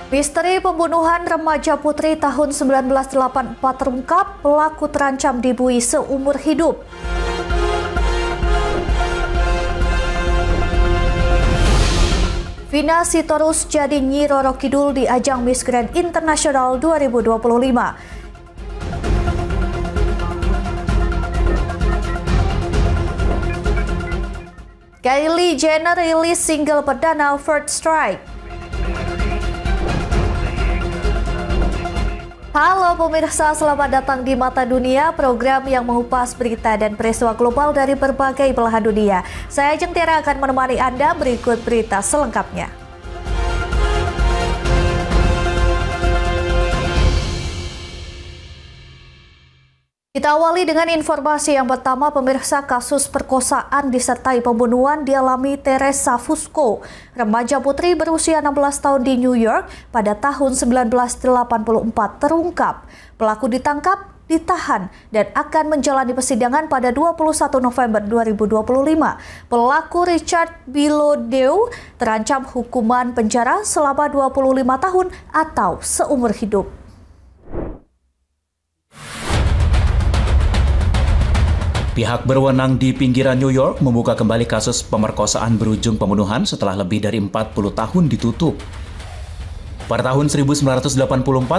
Misteri pembunuhan remaja putri tahun 1984 terungkap, pelaku terancam dibui seumur hidup. Vina Sitorus jadi Nyi Roro Kidul di ajang Miss Grand International 2025. Kylie Jenner rilis single perdana First Strike. Halo pemirsa, selamat datang di Mata Dunia, program yang mengupas berita dan peristiwa global dari berbagai belahan dunia. Saya Ajeng Tiara akan menemani Anda, berikut berita selengkapnya. Kita awali dengan informasi yang pertama, pemirsa. Kasus perkosaan disertai pembunuhan dialami Teresa Fusco, remaja putri berusia 16 tahun di New York pada tahun 1984 terungkap. Pelaku ditangkap, ditahan, dan akan menjalani persidangan pada 21 November 2025. Pelaku Richard Bilodeau terancam hukuman penjara selama 25 tahun atau seumur hidup. Pihak berwenang di pinggiran New York membuka kembali kasus pemerkosaan berujung pembunuhan setelah lebih dari 40 tahun ditutup. Pada tahun 1984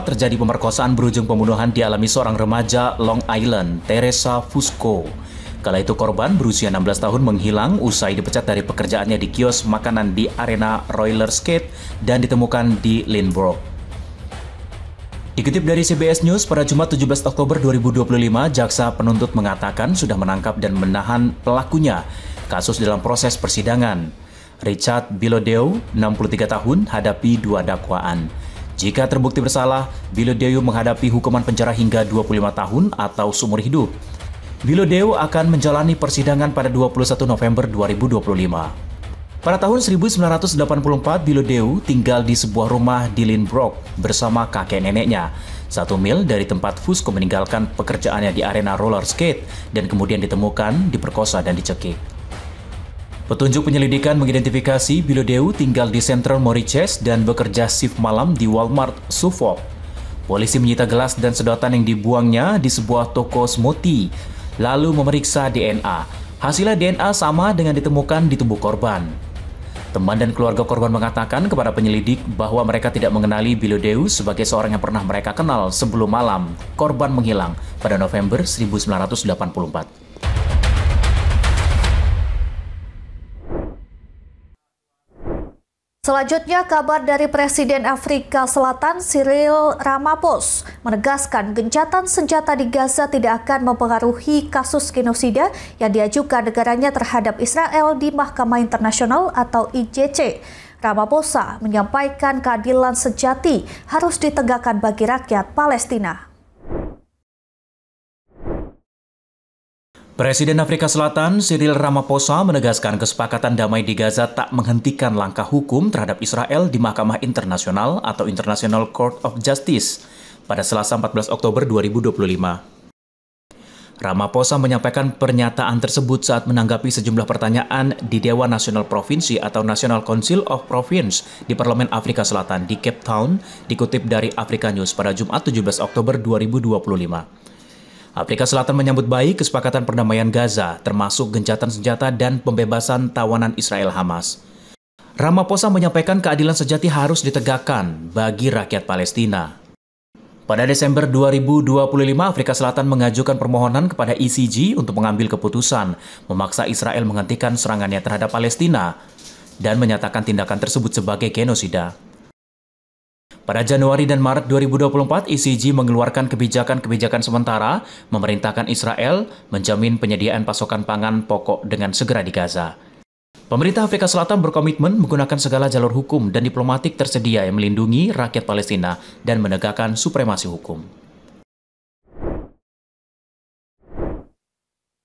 terjadi pemerkosaan berujung pembunuhan dialami seorang remaja Long Island, Teresa Fusco. Kala itu korban berusia 16 tahun menghilang usai dipecat dari pekerjaannya di kios makanan di arena roller skate dan ditemukan di Lynbrook. Dikutip dari CBS News, pada Jumat 17 Oktober 2025, jaksa penuntut mengatakan sudah menangkap dan menahan pelakunya. Kasus dalam proses persidangan. Richard Bilodeau, 63 tahun, hadapi 2 dakwaan. Jika terbukti bersalah, Bilodeau menghadapi hukuman penjara hingga 25 tahun atau seumur hidup. Bilodeau akan menjalani persidangan pada 21 November 2025. Pada tahun 1984, Bilodeau tinggal di sebuah rumah di Lynbrook bersama kakek neneknya. 1 mil dari tempat Fusco meninggalkan pekerjaannya di arena roller skate dan kemudian ditemukan, diperkosa dan dicekik. Petunjuk penyelidikan mengidentifikasi Bilodeau tinggal di Central Moriches dan bekerja shift malam di Walmart, Suffolk. Polisi menyita gelas dan sedotan yang dibuangnya di sebuah toko smoothie, lalu memeriksa DNA. Hasilnya DNA sama dengan ditemukan di tubuh korban. Teman dan keluarga korban mengatakan kepada penyelidik bahwa mereka tidak mengenali Bilodeau sebagai seorang yang pernah mereka kenal sebelum malam korban menghilang pada November 1984. Selanjutnya, kabar dari Presiden Afrika Selatan Cyril Ramaphosa menegaskan gencatan senjata di Gaza tidak akan mempengaruhi kasus genosida yang diajukan negaranya terhadap Israel di Mahkamah Internasional atau ICC. Ramaphosa menyampaikan keadilan sejati harus ditegakkan bagi rakyat Palestina. Presiden Afrika Selatan Cyril Ramaphosa menegaskan kesepakatan damai di Gaza tak menghentikan langkah hukum terhadap Israel di Mahkamah Internasional atau International Court of Justice pada Selasa 14 Oktober 2025. Ramaphosa menyampaikan pernyataan tersebut saat menanggapi sejumlah pertanyaan di Dewan Nasional Provinsi atau National Council of Province di Parlemen Afrika Selatan di Cape Town, dikutip dari Africa News pada Jumat 17 Oktober 2025. Afrika Selatan menyambut baik kesepakatan perdamaian Gaza, termasuk gencatan senjata dan pembebasan tawanan Israel Hamas. Ramaphosa menyampaikan keadilan sejati harus ditegakkan bagi rakyat Palestina. Pada Desember 2025, Afrika Selatan mengajukan permohonan kepada ICJ untuk mengambil keputusan memaksa Israel menghentikan serangannya terhadap Palestina dan menyatakan tindakan tersebut sebagai genosida. Pada Januari dan Maret 2024, ICJ mengeluarkan kebijakan-kebijakan sementara memerintahkan Israel menjamin penyediaan pasokan pangan pokok dengan segera di Gaza. Pemerintah Afrika Selatan berkomitmen menggunakan segala jalur hukum dan diplomatik tersedia yang melindungi rakyat Palestina dan menegakkan supremasi hukum.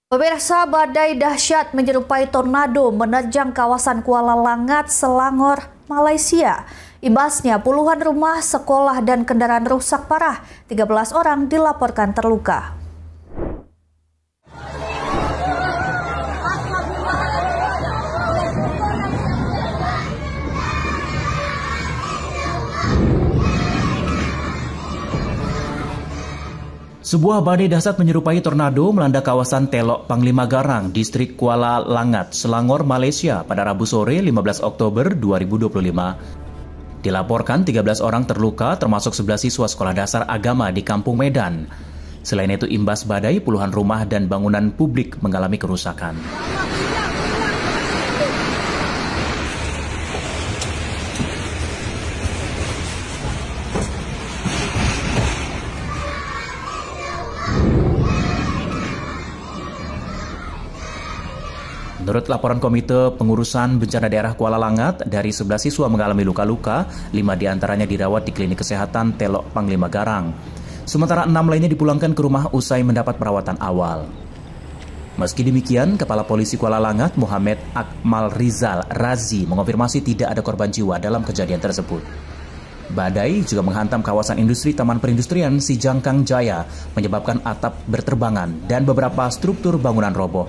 Pemirsa, badai dahsyat menyerupai tornado menerjang kawasan Kuala Langat, Selangor, Malaysia. Imbasnya puluhan rumah, sekolah, dan kendaraan rusak parah. 13 orang dilaporkan terluka. Sebuah badai dahsyat menyerupai tornado melanda kawasan Telok Panglima Garang, distrik Kuala Langat, Selangor, Malaysia pada Rabu sore 15 Oktober 2025. Dilaporkan 13 orang terluka termasuk 11 siswa sekolah dasar agama di Kampung Medan. Selain itu imbas badai puluhan rumah dan bangunan publik mengalami kerusakan. Menurut laporan Komite Pengurusan Bencana Daerah Kuala Langat, dari 11 siswa mengalami luka-luka, 5 diantaranya dirawat di Klinik Kesehatan Telok Panglima Garang. Sementara 6 lainnya dipulangkan ke rumah usai mendapat perawatan awal. Meski demikian, Kepala Polisi Kuala Langat, Muhammad Akmal Rizal Razi, mengonfirmasi tidak ada korban jiwa dalam kejadian tersebut. Badai juga menghantam kawasan industri Taman Perindustrian Sijangkang Jaya, menyebabkan atap berterbangan dan beberapa struktur bangunan roboh.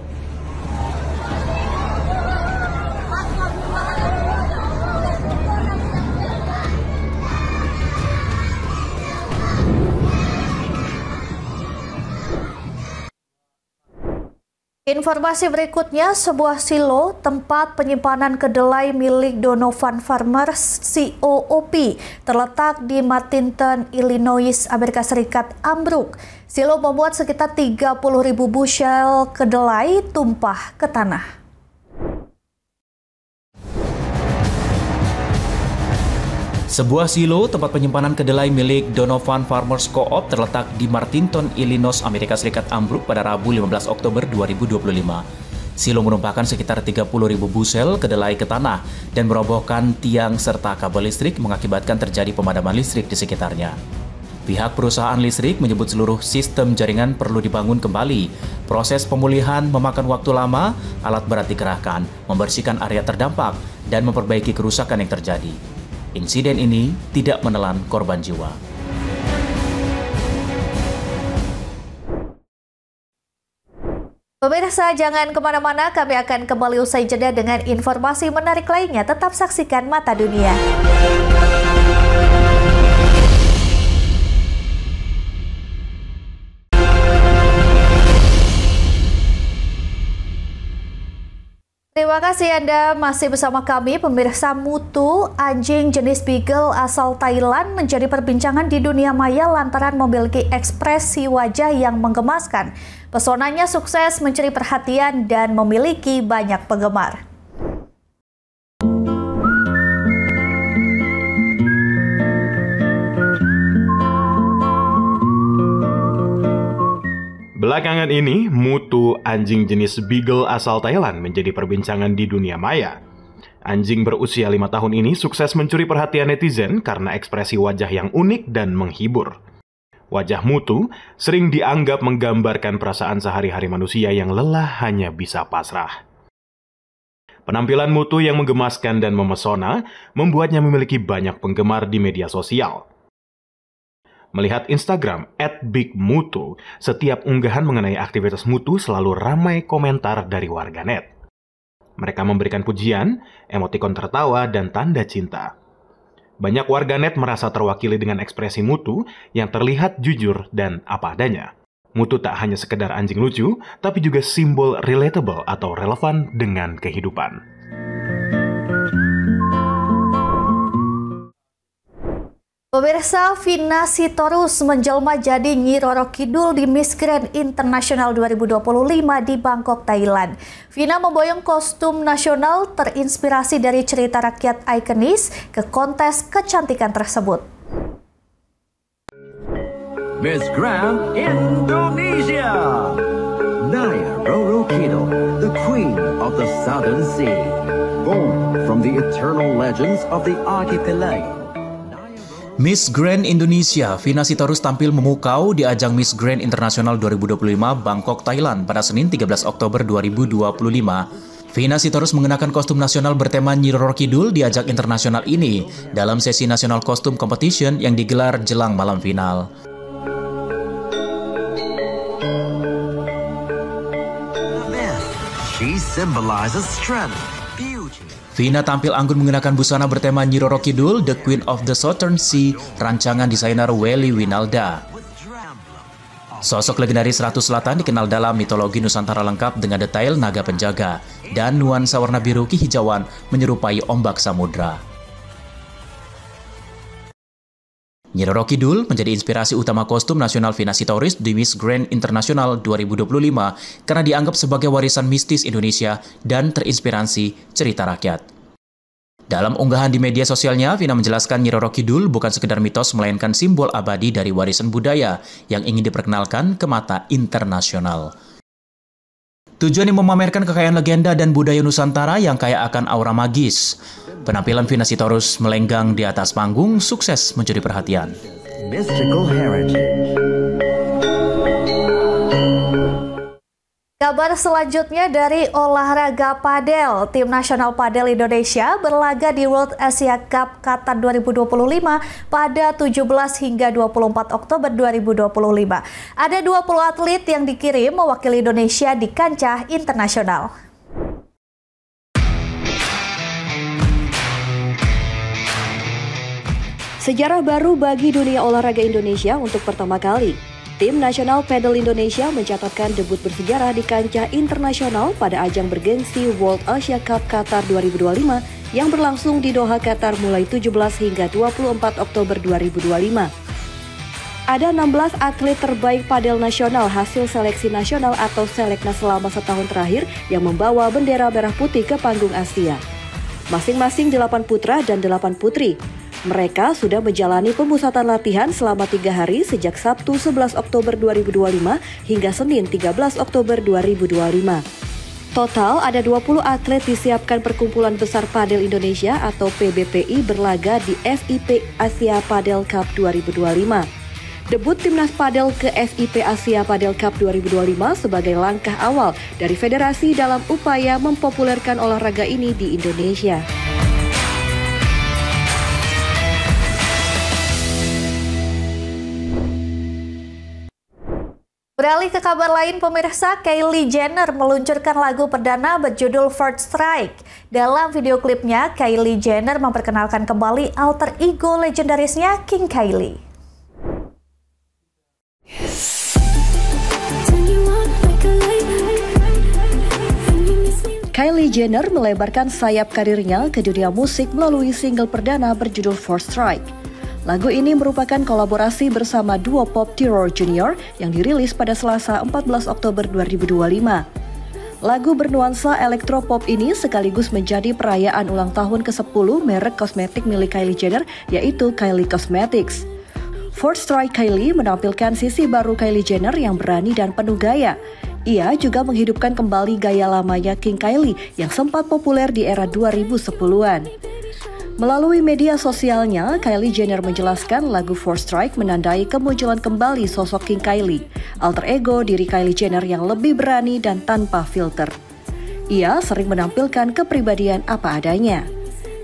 Informasi berikutnya, sebuah silo tempat penyimpanan kedelai milik Donovan Farmers COOP terletak di Martinton, Illinois, Amerika Serikat ambruk. Silo membuat sekitar 30.000 bushel kedelai tumpah ke tanah. Sebuah silo tempat penyimpanan kedelai milik Donovan Farmers Co-op terletak di Martinton, Illinois, Amerika Serikat ambruk pada Rabu 15 Oktober 2025. Silo menumpahkan sekitar 30.000 bushel kedelai ke tanah dan merobohkan tiang serta kabel listrik mengakibatkan terjadi pemadaman listrik di sekitarnya. Pihak perusahaan listrik menyebut seluruh sistem jaringan perlu dibangun kembali. Proses pemulihan memakan waktu lama, alat berat dikerahkan, membersihkan area terdampak, dan memperbaiki kerusakan yang terjadi. Insiden ini tidak menelan korban jiwa. Pemirsa, jangan kemana-mana, kami akan kembali usai jeda dengan informasi menarik lainnya. Tetap saksikan Mata Dunia. Terima kasih Anda masih bersama kami. Pemirsa, mutu anjing jenis Beagle asal Thailand menjadi perbincangan di dunia maya lantaran memiliki ekspresi wajah yang menggemaskan. Pesonanya sukses mencuri perhatian dan memiliki banyak penggemar. Belakangan ini, mutu anjing jenis Beagle asal Thailand menjadi perbincangan di dunia maya. Anjing berusia 5 tahun ini sukses mencuri perhatian netizen karena ekspresi wajah yang unik dan menghibur. Wajah mutu sering dianggap menggambarkan perasaan sehari-hari manusia yang lelah hanya bisa pasrah. Penampilan mutu yang menggemaskan dan memesona membuatnya memiliki banyak penggemar di media sosial. Melihat Instagram @bigmutu, setiap unggahan mengenai aktivitas mutu selalu ramai komentar dari warganet. Mereka memberikan pujian, emotikon tertawa, dan tanda cinta. Banyak warganet merasa terwakili dengan ekspresi mutu yang terlihat jujur dan apa adanya. Mutu tak hanya sekedar anjing lucu, tapi juga simbol relatable atau relevan dengan kehidupan. Pemirsa, Vina Sitorus menjelma jadi Nyi Roro Kidul di Miss Grand International 2025 di Bangkok, Thailand. Vina memboyong kostum nasional terinspirasi dari cerita rakyat ikonis ke kontes kecantikan tersebut. Miss Grand Indonesia, Naya Roro Kidul, the Queen of the Southern Sea, born from the eternal legends of the archipelago. Miss Grand Indonesia, Vina Sitorus tampil memukau di ajang Miss Grand International 2025 Bangkok, Thailand pada Senin 13 Oktober 2025. Vina Sitorus mengenakan kostum nasional bertema Nyi Roro Kidul di ajang internasional ini dalam sesi National Costume Competition yang digelar jelang malam final. She symbolizes strength. Vina tampil anggun mengenakan busana bertema Nyi Roro Kidul, The Queen of the Southern Sea, rancangan desainer Welly Winalda. Sosok legendaris Ratu Selatan dikenal dalam mitologi Nusantara lengkap dengan detail naga penjaga dan nuansa warna biru kehijauan menyerupai ombak samudra. Nyi Roro Kidul menjadi inspirasi utama kostum nasional Vina Sitoris di Miss Grand International 2025 karena dianggap sebagai warisan mistis Indonesia dan terinspirasi cerita rakyat. Dalam unggahan di media sosialnya, Vina menjelaskan Nyi Roro Kidul bukan sekedar mitos melainkan simbol abadi dari warisan budaya yang ingin diperkenalkan ke mata internasional. Tujuannya memamerkan kekayaan legenda dan budaya Nusantara yang kaya akan aura magis. Penampilan Vina Sitoris melenggang di atas panggung sukses mencuri perhatian. Mystical heritage. Kabar selanjutnya dari olahraga padel. Tim nasional padel Indonesia berlaga di World Asia Cup Qatar 2025 pada 17 hingga 24 Oktober 2025. Ada 20 atlet yang dikirim mewakili Indonesia di kancah internasional. Sejarah baru bagi dunia olahraga Indonesia untuk pertama kali. Tim nasional padel Indonesia mencatatkan debut bersejarah di kancah internasional pada ajang bergengsi World Asia Cup Qatar 2025 yang berlangsung di Doha, Qatar mulai 17 hingga 24 Oktober 2025. Ada 16 atlet terbaik padel nasional hasil seleksi nasional atau seleknas selama setahun terakhir yang membawa bendera merah putih ke panggung Asia. Masing-masing 8 putra dan 8 putri. Mereka sudah menjalani pemusatan latihan selama 3 hari sejak Sabtu 11 Oktober 2025 hingga Senin 13 Oktober 2025. Total ada 20 atlet disiapkan Perkumpulan Besar Padel Indonesia atau PBPI berlaga di FIP Asia Padel Cup 2025. Debut Timnas Padel ke FIP Asia Padel Cup 2025 sebagai langkah awal dari federasi dalam upaya mempopulerkan olahraga ini di Indonesia. Beralih ke kabar lain, pemirsa, Kylie Jenner meluncurkan lagu perdana berjudul First Strike. Dalam video klipnya, Kylie Jenner memperkenalkan kembali alter ego legendarisnya King Kylie. Kylie Jenner melebarkan sayap karirnya ke dunia musik melalui single perdana berjudul First Strike. Lagu ini merupakan kolaborasi bersama duo pop T-Roy Jr. yang dirilis pada Selasa 14 Oktober 2025. Lagu bernuansa elektropop ini sekaligus menjadi perayaan ulang tahun ke-10 merek kosmetik milik Kylie Jenner, yaitu Kylie Cosmetics. First Strike Kylie menampilkan sisi baru Kylie Jenner yang berani dan penuh gaya. Ia juga menghidupkan kembali gaya lamanya King Kylie yang sempat populer di era 2010-an. Melalui media sosialnya, Kylie Jenner menjelaskan lagu First Strike menandai kemunculan kembali sosok King Kylie, alter ego diri Kylie Jenner yang lebih berani dan tanpa filter. Ia sering menampilkan kepribadian apa adanya.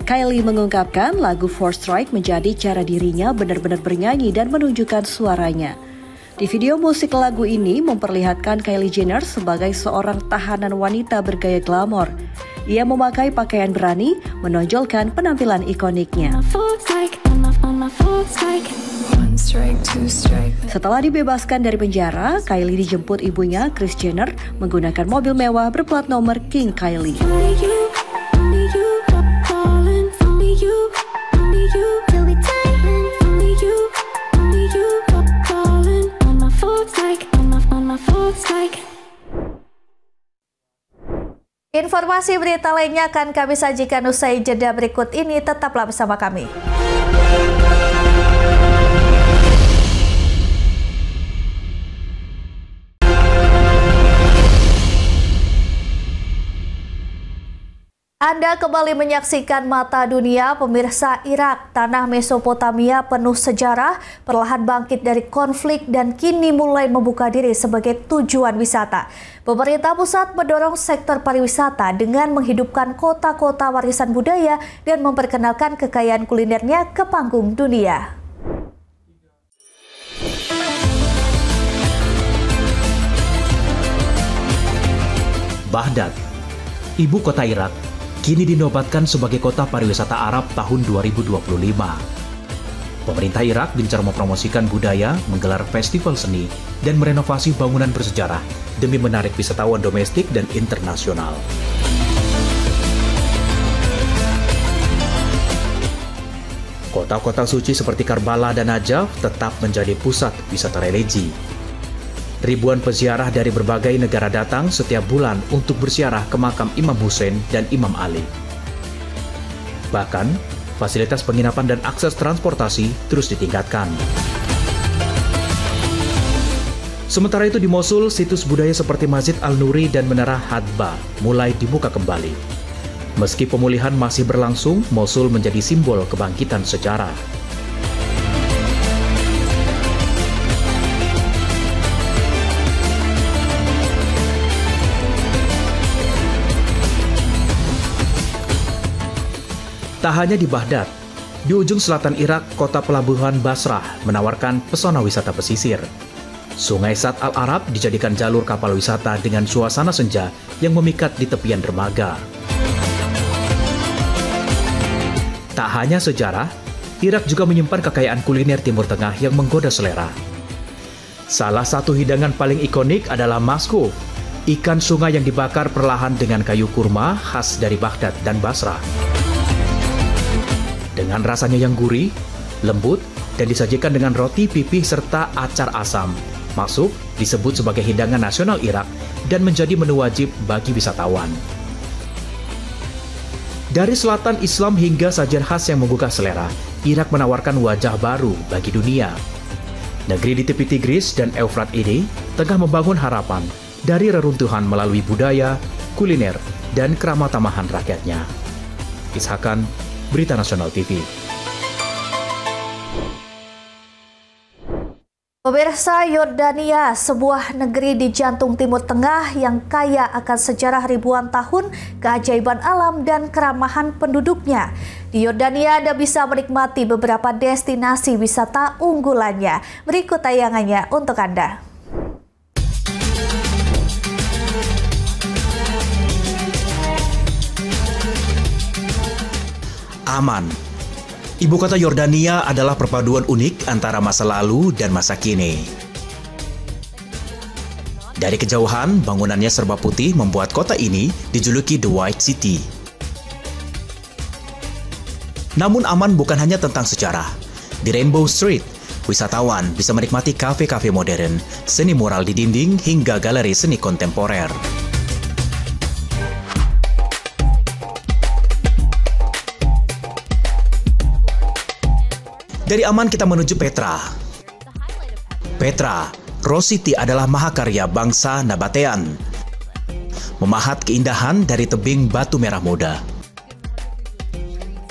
Kylie mengungkapkan lagu First Strike menjadi cara dirinya benar-benar bernyanyi dan menunjukkan suaranya. Di video musik lagu ini memperlihatkan Kylie Jenner sebagai seorang tahanan wanita bergaya glamor. Ia memakai pakaian berani, menonjolkan penampilan ikoniknya. Setelah dibebaskan dari penjara, Kylie dijemput ibunya, Kris Jenner, menggunakan mobil mewah berplat nomor King Kylie. Informasi berita lainnya akan kami sajikan usai jeda berikut ini. Tetaplah bersama kami. Anda kembali menyaksikan Mata Dunia. Pemirsa, Irak, tanah Mesopotamia penuh sejarah, perlahan bangkit dari konflik dan kini mulai membuka diri sebagai tujuan wisata. Pemerintah pusat mendorong sektor pariwisata dengan menghidupkan kota-kota warisan budaya dan memperkenalkan kekayaan kulinernya ke panggung dunia. Baghdad, ibu kota Irak, kini dinobatkan sebagai kota pariwisata Arab tahun 2025. Pemerintah Irak gencar mempromosikan budaya, menggelar festival seni, dan merenovasi bangunan bersejarah demi menarik wisatawan domestik dan internasional. Kota-kota suci seperti Karbala dan Najaf tetap menjadi pusat wisata religi. Ribuan peziarah dari berbagai negara datang setiap bulan untuk berziarah ke makam Imam Hussein dan Imam Ali. Bahkan, fasilitas penginapan dan akses transportasi terus ditingkatkan. Sementara itu di Mosul, situs budaya seperti Masjid Al-Nuri dan Menara Hadba mulai dibuka kembali. Meski pemulihan masih berlangsung, Mosul menjadi simbol kebangkitan sejarah. Tak hanya di Baghdad, di ujung selatan Irak, kota pelabuhan Basrah menawarkan pesona wisata pesisir. Sungai Sad Al-Arab dijadikan jalur kapal wisata dengan suasana senja yang memikat di tepian dermaga. Tak hanya sejarah, Irak juga menyimpan kekayaan kuliner Timur Tengah yang menggoda selera. Salah satu hidangan paling ikonik adalah maskuf, ikan sungai yang dibakar perlahan dengan kayu kurma khas dari Baghdad dan Basrah. Dengan rasanya yang gurih, lembut, dan disajikan dengan roti pipih serta acar asam, maksud disebut sebagai hidangan nasional Irak dan menjadi menu wajib bagi wisatawan. Dari selatan Islam hingga sajian khas yang menggugah selera, Irak menawarkan wajah baru bagi dunia. Negeri di tepi Tigris dan Eufrat ini tengah membangun harapan dari reruntuhan melalui budaya, kuliner, dan keramatamahan rakyatnya. Ishakan, Berita Nasional TV. Pemirsa, Yordania, sebuah negeri di jantung Timur Tengah yang kaya akan sejarah ribuan tahun, keajaiban alam, dan keramahan penduduknya. Di Yordania, Anda bisa menikmati beberapa destinasi wisata unggulannya. Berikut tayangannya untuk Anda. Aman. Ibu kota Yordania adalah perpaduan unik antara masa lalu dan masa kini. Dari kejauhan, bangunannya serba putih membuat kota ini dijuluki The White City. Namun Aman bukan hanya tentang sejarah. Di Rainbow Street, wisatawan bisa menikmati kafe-kafe modern, seni mural di dinding, hingga galeri seni kontemporer. Dari Aman kita menuju Petra. Petra, Rose City adalah mahakarya bangsa Nabatean. Memahat keindahan dari tebing batu merah muda.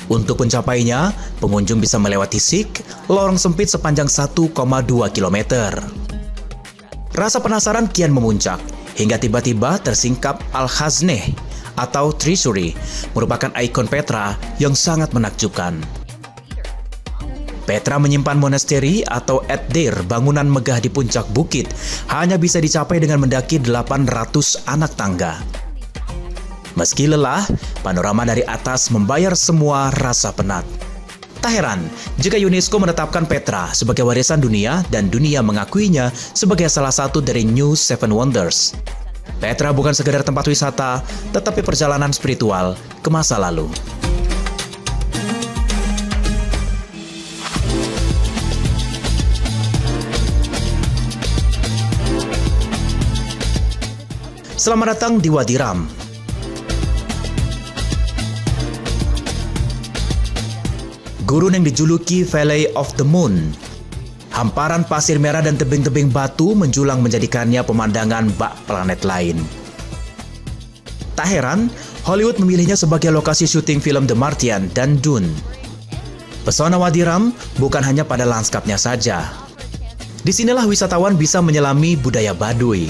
Untuk mencapainya, pengunjung bisa melewati Sik, lorong sempit sepanjang 1,2 km. Rasa penasaran kian memuncak, hingga tiba-tiba tersingkap Al-Khazneh atau Treasury, merupakan ikon Petra yang sangat menakjubkan. Petra menyimpan monasteri atau Eddir, bangunan megah di puncak bukit, hanya bisa dicapai dengan mendaki 800 anak tangga. Meski lelah, panorama dari atas membayar semua rasa penat. Tak heran jika UNESCO menetapkan Petra sebagai warisan dunia dan dunia mengakuinya sebagai salah satu dari New Seven Wonders. Petra bukan sekedar tempat wisata, tetapi perjalanan spiritual ke masa lalu. Selamat datang di Wadi Ram. Gurun yang dijuluki Valley of the Moon. Hamparan pasir merah dan tebing-tebing batu menjulang menjadikannya pemandangan bak planet lain. Tak heran, Hollywood memilihnya sebagai lokasi syuting film The Martian dan Dune. Pesona Wadi Ram bukan hanya pada lanskapnya saja. Disinilah wisatawan bisa menyelami budaya Baduy,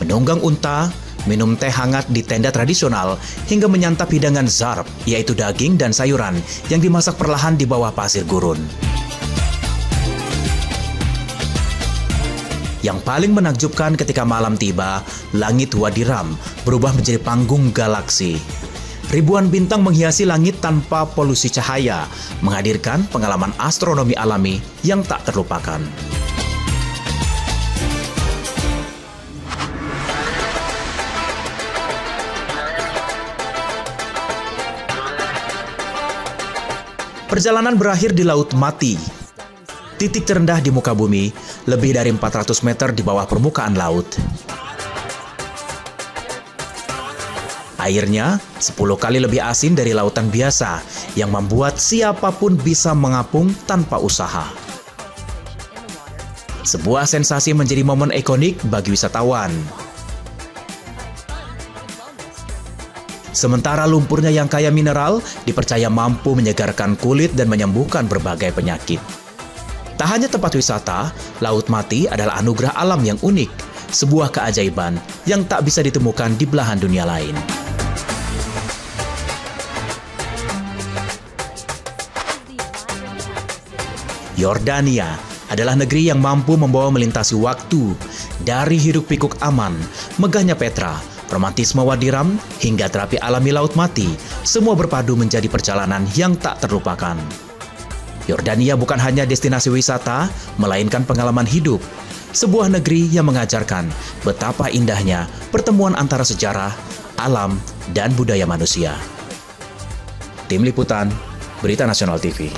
menunggang unta, minum teh hangat di tenda tradisional, hingga menyantap hidangan zarb, yaitu daging dan sayuran yang dimasak perlahan di bawah pasir gurun. Yang paling menakjubkan ketika malam tiba, langit Wadi Ram berubah menjadi panggung galaksi. Ribuan bintang menghiasi langit tanpa polusi cahaya, menghadirkan pengalaman astronomi alami yang tak terlupakan. Perjalanan berakhir di Laut Mati. Titik terendah di muka bumi, lebih dari 400 meter di bawah permukaan laut. Airnya 10 kali lebih asin dari lautan biasa, yang membuat siapapun bisa mengapung tanpa usaha. Sebuah sensasi menjadi momen ikonik bagi wisatawan. Sementara lumpurnya yang kaya mineral dipercaya mampu menyegarkan kulit dan menyembuhkan berbagai penyakit. Tak hanya tempat wisata, Laut Mati adalah anugerah alam yang unik, sebuah keajaiban yang tak bisa ditemukan di belahan dunia lain. Yordania adalah negeri yang mampu membawa melintasi waktu, dari hiruk-pikuk aman, megahnya Petra, romantisme Wadi Ram, hingga terapi alami Laut Mati, semua berpadu menjadi perjalanan yang tak terlupakan. Yordania bukan hanya destinasi wisata, melainkan pengalaman hidup. Sebuah negeri yang mengajarkan betapa indahnya pertemuan antara sejarah, alam, dan budaya manusia. Tim Liputan, Berita Nasional TV.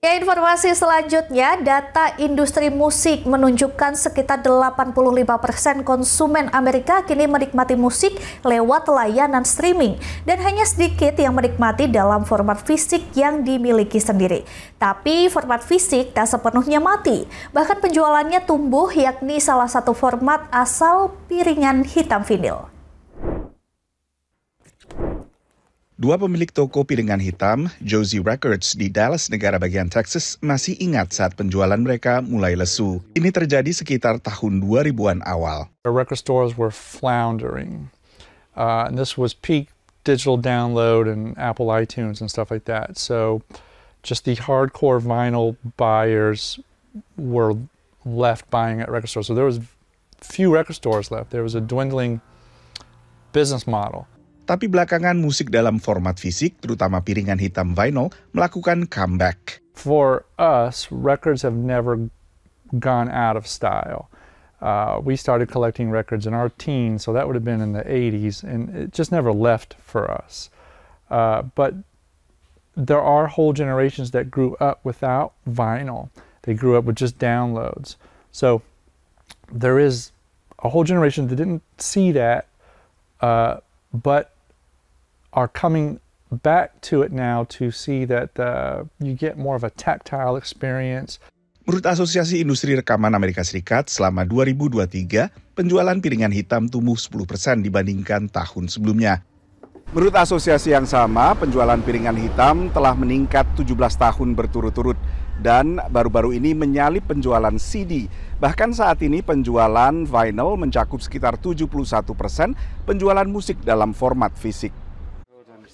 Informasi selanjutnya, data industri musik menunjukkan sekitar 85% konsumen Amerika kini menikmati musik lewat layanan streaming dan hanya sedikit yang menikmati dalam format fisik yang dimiliki sendiri. Tapi format fisik tak sepenuhnya mati, bahkan penjualannya tumbuh, yakni salah satu format asal piringan hitam vinil. Dua pemilik toko piringan hitam, Josie Records di Dallas, negara bagian Texas, masih ingat saat penjualan mereka mulai lesu. Ini terjadi sekitar tahun 2000-an awal. Our record stores were floundering. And this was peak digital download and Apple iTunes and stuff like that. So just the hardcore vinyl buyers were left buying at record stores. So there was few record stores left. There was a dwindling business model. Tapi belakangan musik dalam format fisik, terutama piringan hitam vinyl, melakukan comeback. For us, records have never gone out of style. We started collecting records in our teens, so that would have been in the 80s, and it just never left for us. But there are whole generations that grew up without vinyl. They grew up with just downloads. So there is a whole generation that didn't see that, but are coming back to it now to see that you get more of a tactile experience. Menurut Asosiasi Industri Rekaman Amerika Serikat, selama 2023, penjualan piringan hitam tumbuh 10% dibandingkan tahun sebelumnya. Menurut asosiasi yang sama, penjualan piringan hitam telah meningkat 17 tahun berturut-turut dan baru-baru ini menyalip penjualan CD. Bahkan saat ini penjualan vinyl mencakup sekitar 71% penjualan musik dalam format fisik.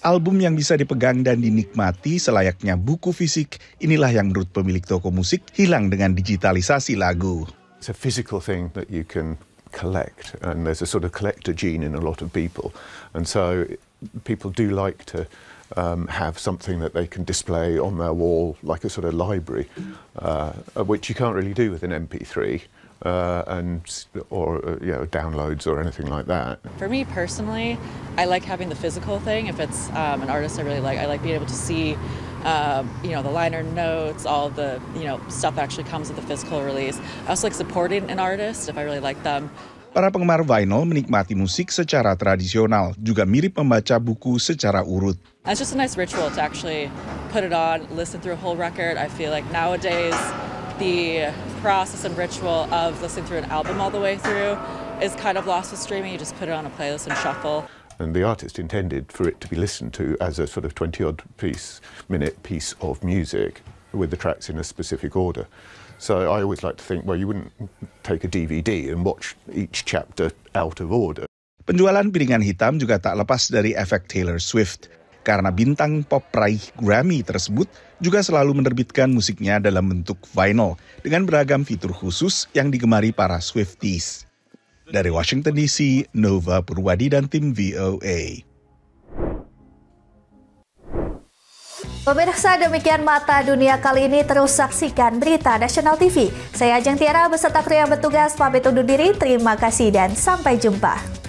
Album yang bisa dipegang dan dinikmati selayaknya buku fisik, inilah yang menurut pemilik toko musik hilang dengan digitalisasi lagu. It's a physical thing that you can collect, and there's a sort of collector gene in a lot of people, and so people do like to have something that they can display on their wall like a sort of library, which you can't really do with an MP3. Or downloads or anything like that. For me personally, I like having the physical thing. If it's an artist I really like being able to see, the liner notes, all of the stuff that actually comes with the physical release. I also like supporting an artist if I really like them. Para penggemar vinyl menikmati musik secara tradisional, juga mirip membaca buku secara urut. It's just a nice ritual to actually put it on, listen through a whole record. I feel like nowadays the process and ritual of listening through an album all the way through is kind of lost with streaming. You just put it on a playlist and shuffle. And the artist intended for it to be listened to as a sort of 20-odd minute piece of music with the tracks in a specific order. So I always like to think, well, you wouldn't take a DVD and watch each chapter out of order. Penjualan piringan hitam juga tak lepas dari efek Taylor Swift. karena bintang pop peraih Grammy tersebut juga selalu menerbitkan musiknya dalam bentuk vinyl dengan beragam fitur khusus yang digemari para Swifties. Dari Washington DC, Nova Purwadi dan tim VOA. Pemirsa, demikian Mata Dunia kali ini. Terus saksikan Berita Nasional TV. Saya Ajeng Tiara beserta kru yang bertugas pamit undur diri. Terima kasih dan sampai jumpa.